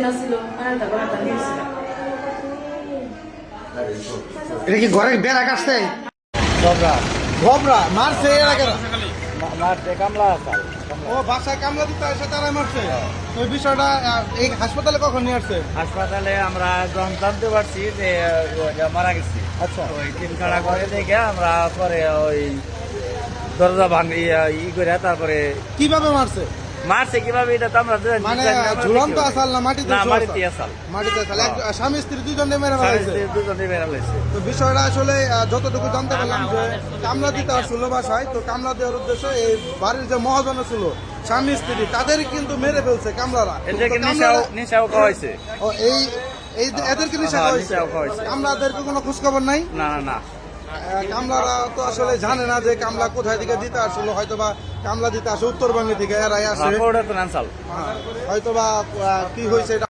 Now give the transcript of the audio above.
দিন আসছিল তারপরে এটা কি ঘরে বেড়া কাটছে? গবরা ঘবরা মারছে এর আগে মারছে কামলা আসাল ও বাসায় কামলা দিতে আসে তারাই মারছে। ওই বিষয়টা এই হাসপাতালে কখন নিয়ে আসছে? হাসপাতালে আমরা যখন জানতে পারছি যে মারা গেছি। আচ্ছা, ওই টিম খাড়া করে দেখে আমরা পরে ওই দরজা ভাঙি করে তারপরে কিভাবে মারছে? মারছে কিভাবে এটা তো আমরা মানে ঝুলন্ত আসাল না মাটিতে? না, মাটিতে আসাল। মাটিতে আসাল। স্বামী স্ত্রী দুজনে মেরে ফেলাইছে। দুজনে বেড়া লাইছে। তো বিষয়টা আসলে যতটুকু জানতে পারলাম যে কামলা দিতে আসছিল বাসায়, তো কামলা দেওয়ার উদ্দেশ্যে এই বাড়ির যে মহাজন ছিল স্বামী স্ত্রী তাদের কিন্তু মেরে ফেলছে কামলারা। এদেরকে তো কামলারা- নিশাও খাওয়াইছে। ও এই এদেরকে নিশা খাওয়াইছে। নিশাও খাওয়াইছে। কামলাদেরকে কোনো খোঁজ খবর নাই? না না না, কামলারা তো আসলে জানে না যে কামলা কোথায় থেকে দিতে আসলো, হয়তোবা কামলা দিতে আসে উত্তরবঙ্গে থেকে এরাই আসে, ওটা তো নানসাল। হয়তোবা কি হয়েছে এটা